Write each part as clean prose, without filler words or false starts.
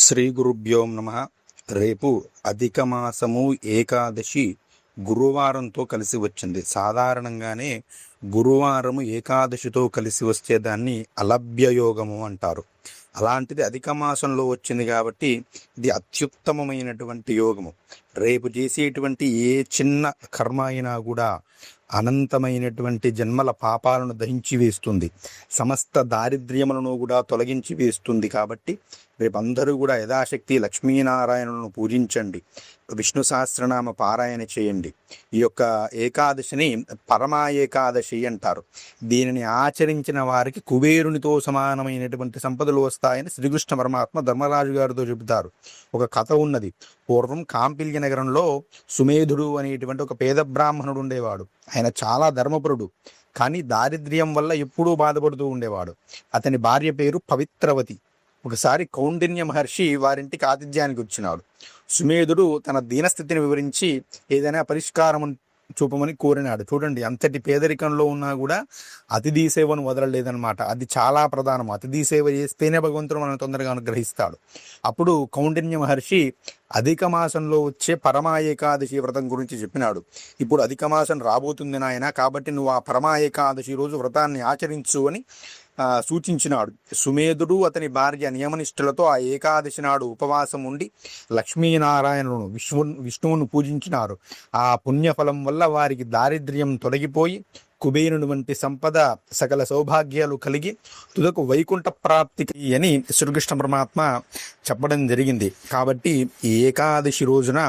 శ్రీ గురుభ్యో నమ. రేపు అధిక మాసము ఏకాదశి గురువారంతో కలిసి వచ్చింది. సాధారణంగానే గురువారము ఏకాదశితో కలిసి వస్తే దాన్ని అలభ్య యోగము అంటారు. అలాంటిది అధిక మాసంలో వచ్చింది కాబట్టి ఇది అత్యుత్తమమైనటువంటి యోగము. రేపు చేసేటువంటి ఏ చిన్న కర్మ అయినా కూడా అనంతమైనటువంటి జన్మల పాపాలను దహించి వేస్తుంది, సమస్త దారిద్ర్యములను కూడా తొలగించి వేస్తుంది. కాబట్టి రేపు అందరూ కూడా యథాశక్తి లక్ష్మీనారాయణులను పూజించండి, విష్ణు సహస్రనామ పారాయణ చేయండి. ఈ యొక్క ఏకాదశిని పరమా ఏకాదశి అంటారు. దీనిని ఆచరించిన వారికి కుబేరునితో సమానమైనటువంటి సంపదలు వస్తాయని శ్రీకృష్ణ పరమాత్మ ధర్మరాజు గారితో చెబుతారు. ఒక కథ ఉన్నది. పూర్వం కాంపిల్య నగరంలో సుమేధుడు అనేటువంటి ఒక పేద బ్రాహ్మణుడు ఉండేవాడు. ఆయన చాలా ధర్మపరుడు, కానీ దారిద్ర్యం వల్ల ఎప్పుడూ బాధపడుతూ ఉండేవాడు. అతని భార్య పేరు పవిత్రవతి. ఒకసారి కౌండిన్య మహర్షి వారింటికి ఆతిథ్యానికి వచ్చినాడు. సుమేధుడు తన దీనస్థితిని వివరించి ఏదైనా పరిష్కారం చూపమని కోరినాడు. చూడండి, అంతటి పేదరికంలో ఉన్నా కూడా అతిథి సేవను వదలలేదనమాట. అది చాలా ప్రధానం. అతిథి సేవ చేస్తేనే భగవంతుడు మనం తొందరగా అనుగ్రహిస్తాడు. అప్పుడు కౌండిన్య మహర్షి అధిక మాసంలో వచ్చే పరమా ఏకాదశి వ్రతం గురించి చెప్పినాడు. ఇప్పుడు అధిక మాసం రాబోతుంది నాయన, కాబట్టి నువ్వు ఆ పరమా ఏకాదశి రోజు వ్రతాన్ని ఆచరించు అని సూచించినాడు. సుమేధుడు అతని భార్య నియమనిష్ఠులతో ఆ ఏకాదశి నాడు ఉపవాసం ఉండి లక్ష్మీనారాయణులను విష్ణువును పూజించినారు. ఆ పుణ్యఫలం వల్ల వారికి దారిద్ర్యం తొలగిపోయి కుబేరుని వంటి సంపద, సకల సౌభాగ్యాలు కలిగి తుదకు వైకుంఠ ప్రాప్తికి అని శ్రీకృష్ణ పరమాత్మ చెప్పడం జరిగింది. కాబట్టి ఈ ఏకాదశి రోజున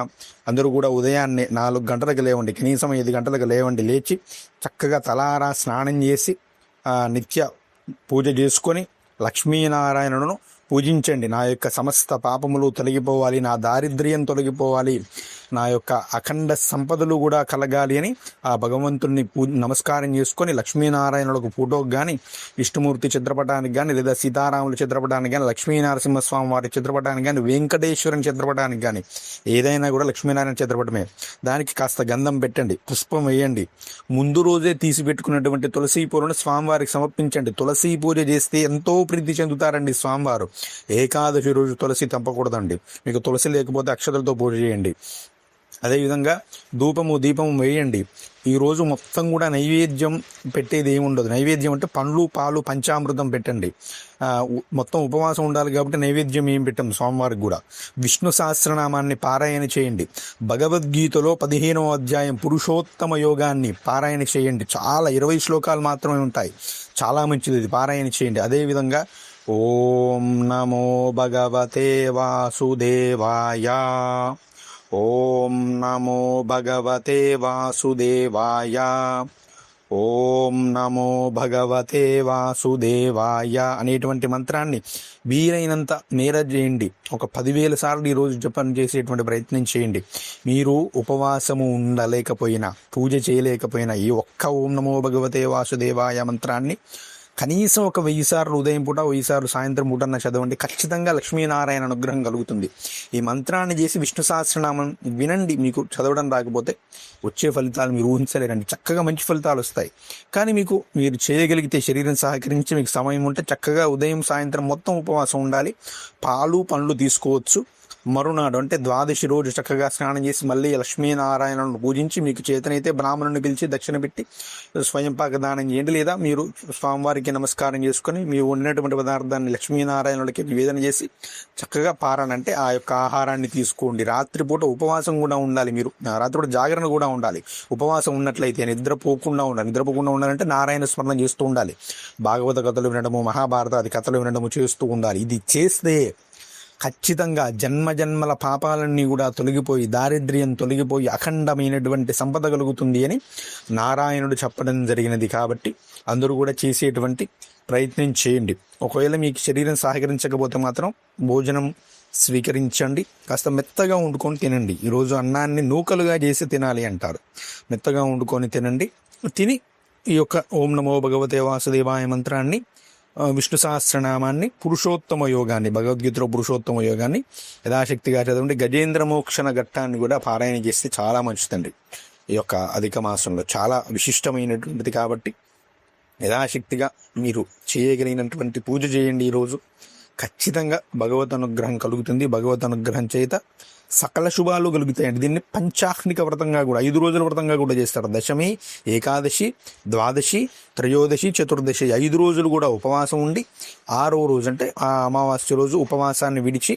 అందరూ కూడా ఉదయాన్నే 4 గంటలకు లేవండి, కనీసం 5 గంటలకు లేవండి. లేచి చక్కగా తలారా స్నానం చేసి నిత్య పూజ చేసుకొని లక్ష్మీనారాయణులను పూజించండి. నా యొక్క సమస్త పాపములు తొలగిపోవాలి, నా దారిద్ర్యం తొలగిపోవాలి, నా యొక్క అఖండ సంపదలు కూడా కలగాలి అని ఆ భగవంతుడిని నమస్కారం చేసుకొని లక్ష్మీనారాయణులకు ఫోటోకి కానీ, విష్ణుమూర్తి చిత్రపటానికి కానీ, లేదా సీతారాముల చిత్రపటానికి కానీ, లక్ష్మీనరసింహస్వామి వారి చిత్రపటానికి కానీ, వెంకటేశ్వరుని చిత్రపటానికి కానీ, ఏదైనా కూడా లక్ష్మీనారాయణ చిత్రపటమే. దానికి కాస్త గంధం పెట్టండి, పుష్పం వేయండి. ముందు రోజే తీసి పెట్టుకున్నటువంటి తులసి పూలను స్వామివారికి సమర్పించండి. తులసి పూజ చేస్తే ఎంతో ప్రీతి చెందుతారండి స్వామివారు. ఏకాదశి రోజు తులసి తెంపకూడదండి. మీకు తులసి లేకపోతే అక్షతలతో పూజ చేయండి. అదేవిధంగా ధూపము దీపము వేయండి. ఈరోజు మొత్తం కూడా నైవేద్యం పెట్టేది ఏమి ఉండదు. నైవేద్యం అంటే పండ్లు, పాలు, పంచామృతం పెట్టండి. మొత్తం ఉపవాసం ఉండాలి కాబట్టి నైవేద్యం ఏం పెట్టండి. స్వామివారికి కూడా విష్ణు సహస్రనామాన్ని పారాయణ చేయండి. భగవద్గీతలో 15వ అధ్యాయం పురుషోత్తమ యోగాన్ని పారాయణ చేయండి. చాలా 20 శ్లోకాలు మాత్రమే ఉంటాయి. చాలా మంచిది, ఇది పారాయణ చేయండి. అదేవిధంగా ఓం నమో భగవతే వాసుదేవాయ, ఓం నమో భగవతే వాసుదేవాయ, ఓం నమో భగవతే వాసుదేవాయ అనేటువంటి మంత్రాన్ని వీలైనంత మేర చేయండి. ఒక 10,000 సార్లు ఈరోజు జపం చేసేటువంటి ప్రయత్నం చేయండి. మీరు ఉపవాసము ఉండలేకపోయినా, పూజ చేయలేకపోయినా ఈ ఒక్క ఓం నమో భగవతే వాసుదేవాయ మంత్రాన్ని కనీసం ఒక 1000 సార్లు ఉదయం పూట, 1000 సార్లు సాయంత్రం పూట చదవండి. ఖచ్చితంగా లక్ష్మీనారాయణ అనుగ్రహం కలుగుతుంది. ఈ మంత్రాన్ని చేసి విష్ణు సహస్రనామం వినండి. మీకు చదవడం రాకపోతే వచ్చే ఫలితాలు మీరు ఊహించలేరండి. చక్కగా మంచి ఫలితాలు వస్తాయి. కానీ మీరు చేయగలిగితే, శరీరం సహకరించి మీకు సమయం ఉంటే చక్కగా ఉదయం సాయంత్రం మొత్తం ఉపవాసం ఉండాలి. పాలు పండ్లు తీసుకోవచ్చు. మరునాడు అంటే ద్వాదశి రోజు చక్కగా స్నానం చేసి మళ్ళీ లక్ష్మీనారాయణను పూజించి, మీకు చేతనైతే బ్రాహ్మణుని పిలిచి దక్షిణ పెట్టి స్వయం పాక దానం చేయండి. లేదా మీరు స్వామివారికి నమస్కారం చేసుకొని మీరు వండినటువంటి పదార్థాన్ని లక్ష్మీనారాయణులకి నివేదన చేసి చక్కగా పారాయణ అంటే ఆ యొక్క ఆహారాన్ని తీసుకోండి. రాత్రిపూట ఉపవాసం కూడా ఉండాలి. మీరు రాత్రిపూట జాగరణ కూడా ఉండాలి. ఉపవాసం ఉన్నట్లయితే నిద్రపోకుండా ఉండాలంటే నారాయణ స్మరణ చేస్తూ ఉండాలి. భాగవత కథలు వినడము, మహాభారతాది కథలు వినడము చేస్తూ ఉండాలి. ఇది చేస్తే ఖచ్చితంగా జన్మజన్మల పాపాలన్నీ కూడా తొలగిపోయి, దారిద్ర్యం తొలగిపోయి అఖండమైనటువంటి సంపద కలుగుతుంది అని నారాయణుడు చెప్పడం జరిగినది. కాబట్టి అందరూ కూడా చేసేటువంటి ప్రయత్నం చేయండి. ఒకవేళ మీకు శరీరం సహకరించకపోతే మాత్రం భోజనం స్వీకరించండి. కాస్త మెత్తగా వండుకొని తినండి. ఈరోజు అన్నాన్ని నూకలుగా చేసి తినాలి అంటారు. మెత్తగా వండుకొని తినండి. తిని ఈ యొక్క ఓం నమో భగవతే వాసుదేవాయ మంత్రాన్ని, విష్ణు సహస్రనామాన్ని, పురుషోత్తమ యోగాన్ని, భగవద్గీతలో పురుషోత్తమ యోగాన్ని యథాశక్తిగా చదవండి. గజేంద్ర మోక్షణ ఘట్టాన్ని కూడా పారాయణ చేస్తే చాలా మంచిదండి. ఈ యొక్క అధిక మాసంలో చాలా విశిష్టమైనటువంటిది. కాబట్టి యథాశక్తిగా మీరు చేయగలిగినటువంటి పూజ చేయండి. ఈరోజు ఖచ్చితంగా భగవద్ అనుగ్రహం కలుగుతుంది. భగవద్ అనుగ్రహం చేత సకల శుభాలు కలుగుతాయండి. దీన్ని పంచాహ్నిక వ్రతంగా కూడా 5 రోజుల వ్రతంగా కూడా చేస్తారు. దశమి, ఏకాదశి, ద్వాదశి, త్రయోదశి, చతుర్దశి 5 రోజులు కూడా ఉపవాసం ఉండి 6వ రోజు అంటే ఆ అమావాస్య రోజు ఉపవాసాన్ని విడిచి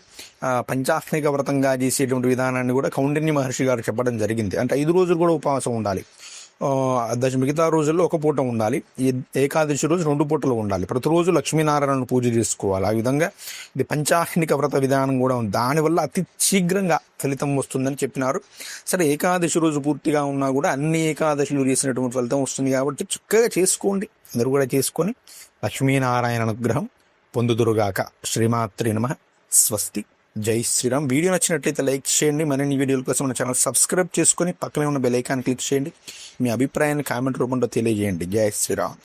పంచాహ్నిక వ్రతంగా చేసేటువంటి విధానాన్ని కూడా కౌండిన్య మహర్షి గారు చెప్పడం జరిగింది. అంటే 5 రోజులు కూడా ఉపవాసం ఉండాలి. మిగతా రోజుల్లో ఒక పూట ఉండాలి. ఏకాదశి రోజు 2 పూటలు ఉండాలి. ప్రతిరోజు లక్ష్మీనారాయణ పూజ చేసుకోవాలి. ఆ విధంగా ఇది పంచాహ్నిక వ్రత విధానం కూడా ఉంది. దానివల్ల అతి శీఘ్రంగా ఫలితం వస్తుందని చెప్పినారు. సరే, ఏకాదశి రోజు పూర్తిగా ఉన్నా కూడా అన్ని ఏకాదశులు చేసినటువంటి ఫలితం వస్తుంది కాబట్టి చక్కగా చేసుకోండి. అందరూ కూడా చేసుకొని లక్ష్మీనారాయణ అనుగ్రహం పొందుదురుగాక. శ్రీమాత్రే నమః. స్వస్తి. జై శ్రీరామ్. వీడియో నచ్చినట్లయితే లైక్ చేయండి. మరిన్ని వీడియోల కోసం మన ఛానల్ సబ్స్క్రైబ్ చేసుకొని పక్కనే ఉన్న బెల్ ఐకాన్ క్లిక్ చేయండి. మీ అభిప్రాయాన్ని కామెంట్ రూపంలో తెలియజేయండి. జై శ్రీరామ్.